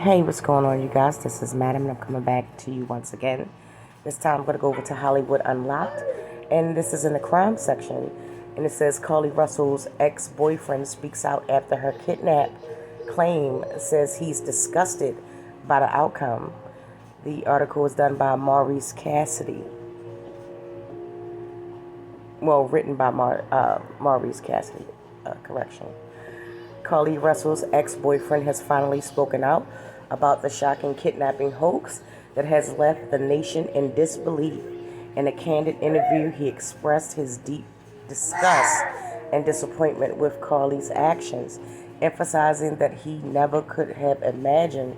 Hey, what's going on, you guys? This is Madam, and I'm coming back to you once again. This time I'm going to go over to Hollywood Unlocked, and this is in the crime section. And it says Carlee Russell's ex-boyfriend speaks out after her kidnap claim, says he's disgusted by the outcome. The article was done by Maurice Cassidy. Well, written by Maurice Cassidy, correction. Carlee Russell's ex-boyfriend has finally spoken out about the shocking kidnapping hoax that has left the nation in disbelief. In a candid interview, he expressed his deep disgust and disappointment with Carlee's actions, emphasizing that he never could have imagined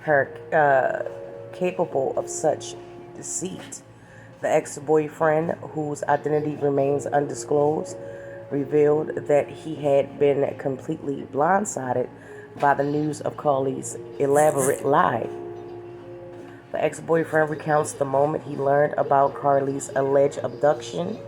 her capable of such deceit. The ex-boyfriend, whose identity remains undisclosed, revealed that he had been completely blindsided by the news of Carlee's elaborate lie. The ex-boyfriend recounts the moment he learned about Carlee's alleged abduction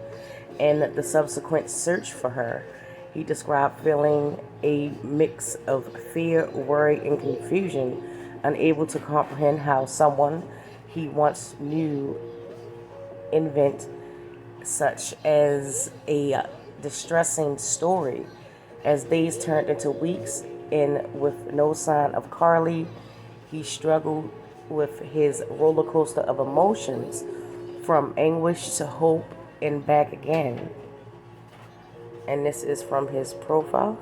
and the subsequent search for her. He described feeling a mix of fear, worry, and confusion, unable to comprehend how someone he once knew invent such as a distressing story. As days turned into weeks and with no sign of Carlee, he struggled with his roller coaster of emotions, from anguish to hope and back again. And this is from his profile.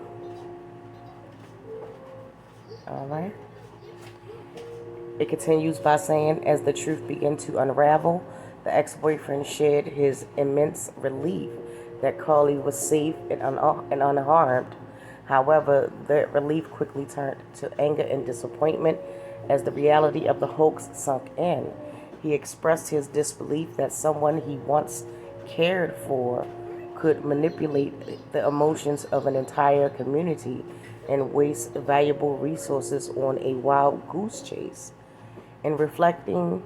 Alright. It continues by saying, as the truth began to unravel, the ex-boyfriend shared his immense relief that Carlee was safe and unharmed. However, the relief quickly turned to anger and disappointment as the reality of the hoax sunk in. He expressed his disbelief that someone he once cared for could manipulate the emotions of an entire community and waste valuable resources on a wild goose chase. In reflecting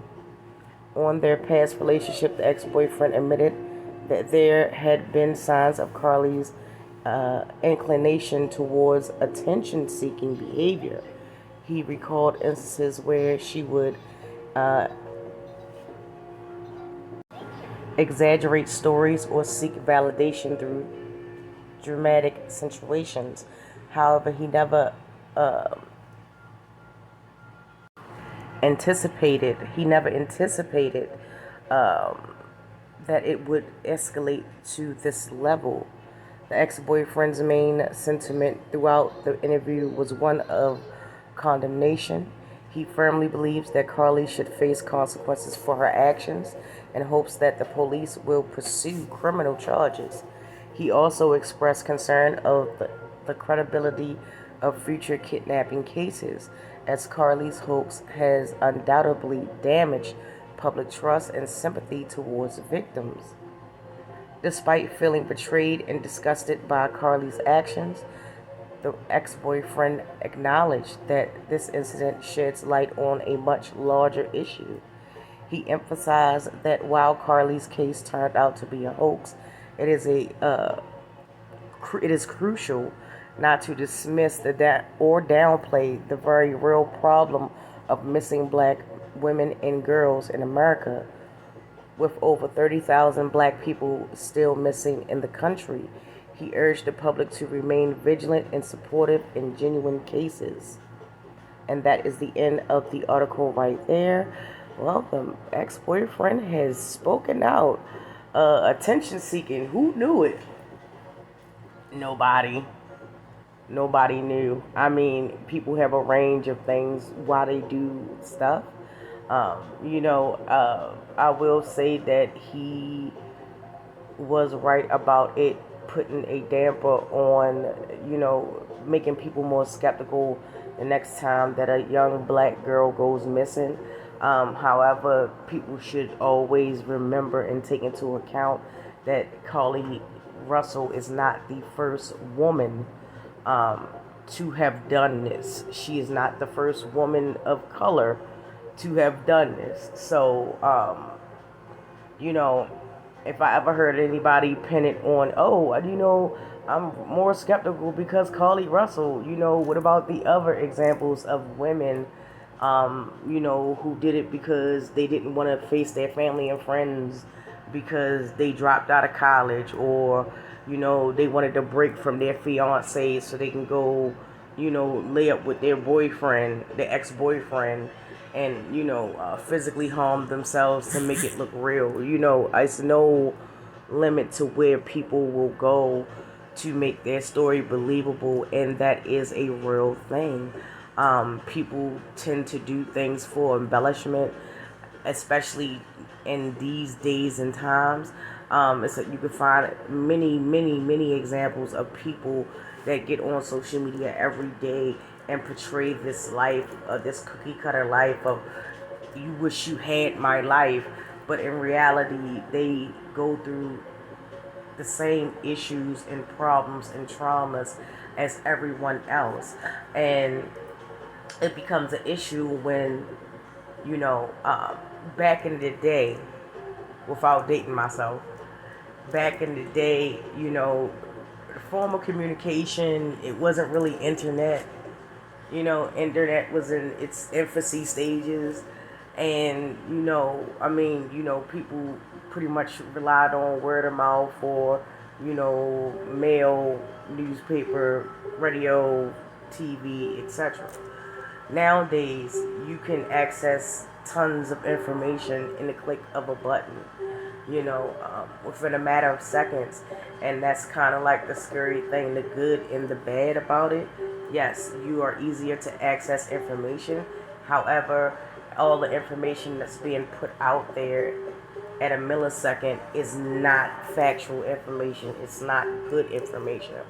on their past relationship, the ex-boyfriend admitted that there had been signs of Carlee's inclination towards attention-seeking behavior. He recalled instances where she would exaggerate stories or seek validation through dramatic situations. However, he never anticipated that it would escalate to this level. The ex-boyfriend's main sentiment throughout the interview was one of condemnation. He firmly believes that Carlee should face consequences for her actions and hopes that the police will pursue criminal charges. He also expressed concern of the credibility of future kidnapping cases, as Carlee's hoax has undoubtedly damaged public trust and sympathy towards victims. Despite feeling betrayed and disgusted by Carlee's actions, the ex-boyfriend acknowledged that this incident sheds light on a much larger issue. He emphasized that while Carlee's case turned out to be a hoax, it is crucial not to dismiss or downplay the very real problem of missing black women and girls in America. With over 30,000 black people still missing in the country, he urged the public to remain vigilant and supportive in genuine cases. And that is the end of the article right there. Well, the ex-boyfriend has spoken out. Attention seeking. Who knew it? Nobody. Nobody knew. I mean, people have a range of things why they do stuff. I will say that he was right about it putting a damper on, making people more skeptical the next time that a young black girl goes missing. However, people should always remember and take into account that Carlee Russell is not the first woman to have done this. She is not the first woman of color to have done this. So, if I ever heard anybody pin it on, I'm more skeptical because Carlee Russell, what about the other examples of women who did it because they didn't want to face their family and friends because they dropped out of college, or they wanted to break from their fiance so they can go lay up with their boyfriend, their ex-boyfriend, and physically harm themselves to make it look real. It's no limit to where people will go to make their story believable, and that is a real thing. People tend to do things for embellishment, especially in these days and times. You can find many, many, many examples of people that get on social media every day and portray this life, this cookie cutter life of you wish you had my life, but in reality, they go through the same issues and problems and traumas as everyone else. And it becomes an issue when, back in the day, without dating myself, back in the day, formal communication, it wasn't really internet. Internet was in its infancy stages. And, people pretty much relied on word of mouth or, mail, newspaper, radio, TV, etc. Nowadays, you can access tons of information in the click of a button, within a matter of seconds. And that's kind of like the scary thing, the good and the bad about it. Yes, you are easier to access information. However, all the information that's being put out there at a millisecond is not factual information. It's not good information.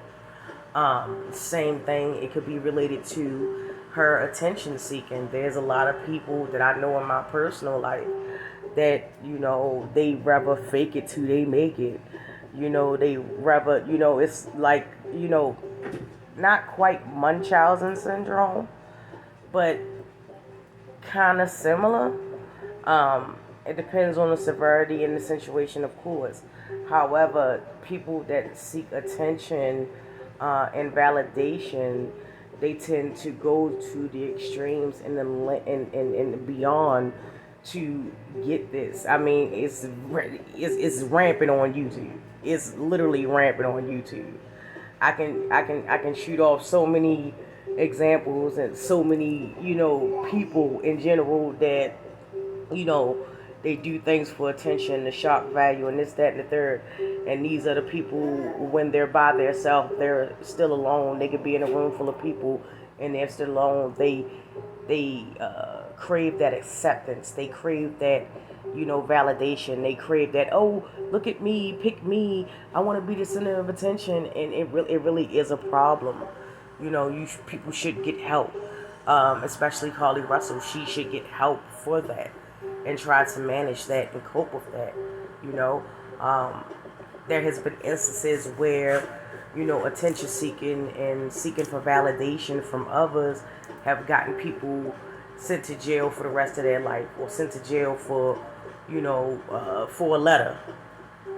Same thing, it could be related to her attention seeking. There's a lot of people that I know in my personal life that, they rather fake it till they make it. They rather, it's like, not quite Munchausen syndrome, but kind of similar. It depends on the severity and the situation, of course. However, people that seek attention and validation, they tend to go to the extremes and and beyond to get this. I mean, it's rampant on YouTube. It's literally rampant on YouTube. I can shoot off so many examples and so many people in general that they do things for attention, the shock value, and this, that, and the third. And these are the people, when they're by themselves, they're still alone. They could be in a room full of people and they're still alone. They crave that acceptance. They crave that validation. They crave that, oh, look at me, pick me, I want to be the center of attention. And it really is a problem. People should get help, especially Carlee Russell. She should get help for that and try to manage that and cope with that. There has been instances where attention seeking and seeking for validation from others have gotten people sent to jail for the rest of their life, or sent to jail for for a letter.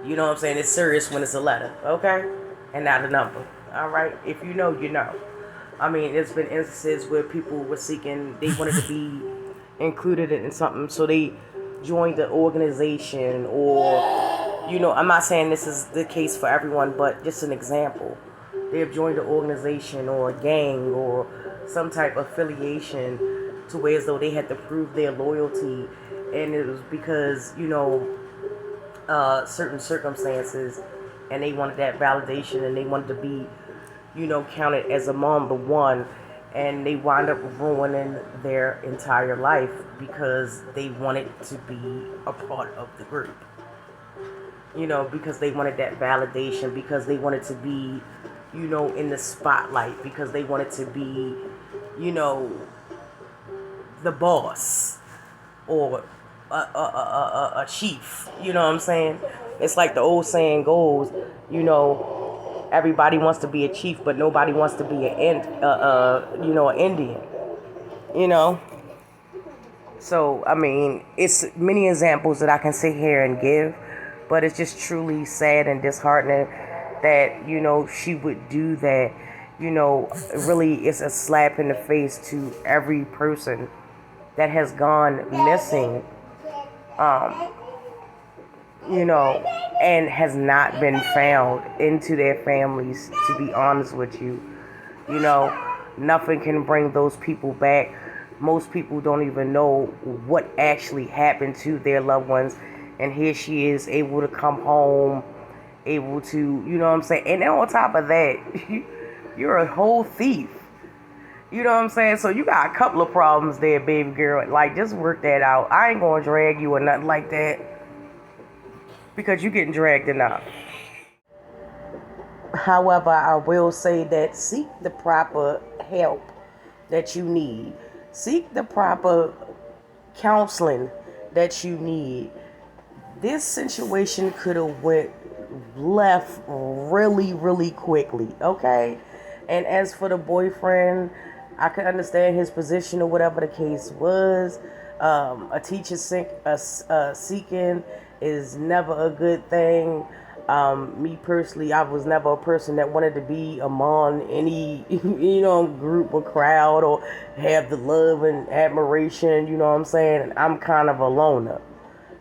You know what I'm saying? It's serious when it's a letter, okay, and not a number. All right, if you know, you know. I mean, there's been instances where people were seeking, they wanted to be included in something, so they joined the organization, or I'm not saying this is the case for everyone, but just an example. They have joined an organization or a gang or some type of affiliation to where as though they had to prove their loyalty, and it was because certain circumstances, and they wanted that validation, and they wanted to be counted as a number one, and they wind up ruining their entire life because they wanted to be a part of the group. Because they wanted that validation, because they wanted to be, in the spotlight, because they wanted to be, the boss, or a chief. You know what I'm saying? It's like the old saying goes, everybody wants to be a chief, but nobody wants to be an Indian. So I mean, it's many examples that I can sit here and give, but it's just truly sad and disheartening that she would do that. Really, it's a slap in the face to every person that has gone missing, you know, and has not been found into their families, to be honest with you. You know, nothing can bring those people back. Most people don't even know what actually happened to their loved ones. And here she is, able to come home, able to, you know what I'm saying? And then on top of that, you're a whole thief. You know what I'm saying? So you got a couple of problems there, baby girl. Like, just work that out. I ain't gonna drag you or nothing like that, because you're getting dragged enough. However, I will say that seek the proper help that you need. Seek the proper counseling that you need. This situation could have went left really, really quickly, okay? And as for the boyfriend, I could understand his position or whatever the case was. A teacher seeking is never a good thing. Me personally, I was never a person that wanted to be among any, group or crowd or have the love and admiration, you know what I'm saying? I'm kind of a loner,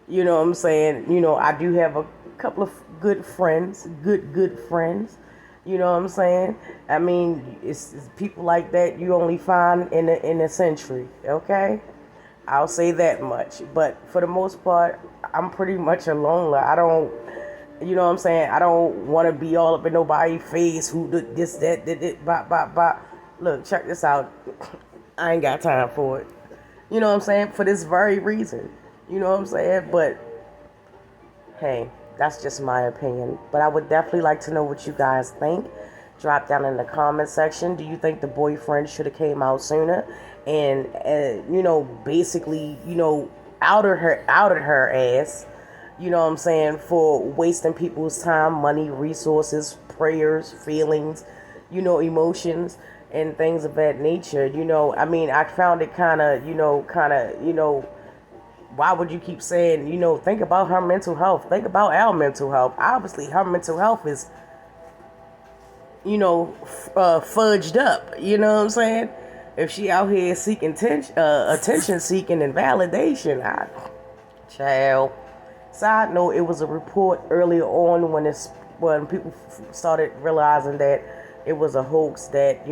you know what I'm saying? I do have a couple of good friends, good friends, you know what I'm saying? I mean, it's people like that you only find in a century, okay? I'll say that much. But for the most part, I'm pretty much a loner. I don't, you know what I'm saying? I don't want to be all up in nobody's face, who did this, that, bop, bop, bop. Look, check this out. I ain't got time for it. You know what I'm saying? For this very reason. You know what I'm saying? But, hey, that's just my opinion. But I would definitely like to know what you guys think. Drop down in the comment section. Do you think the boyfriend should have came out sooner and, basically, outed her ass? You know what I'm saying, for wasting people's time, money, resources, prayers, feelings, emotions, and things of that nature. I mean, I found it kind of, why would you keep saying, think about her mental health, think about our mental health? Obviously, her mental health is, fudged up, you know what I'm saying? If she out here seeking attention seeking and validation, child. Side note, it was a report earlier on when people started realizing that it was a hoax, that,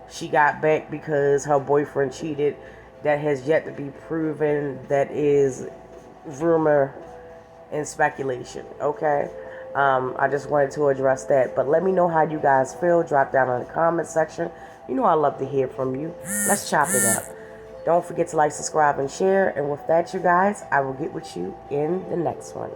she got back because her boyfriend cheated. That has yet to be proven. That is rumor and speculation, okay? I just wanted to address that. But let me know how you guys feel. Drop down in the comment section. I love to hear from you. Let's chop it up. Don't forget to like, subscribe, and share. And with that, you guys, I will get with you in the next one.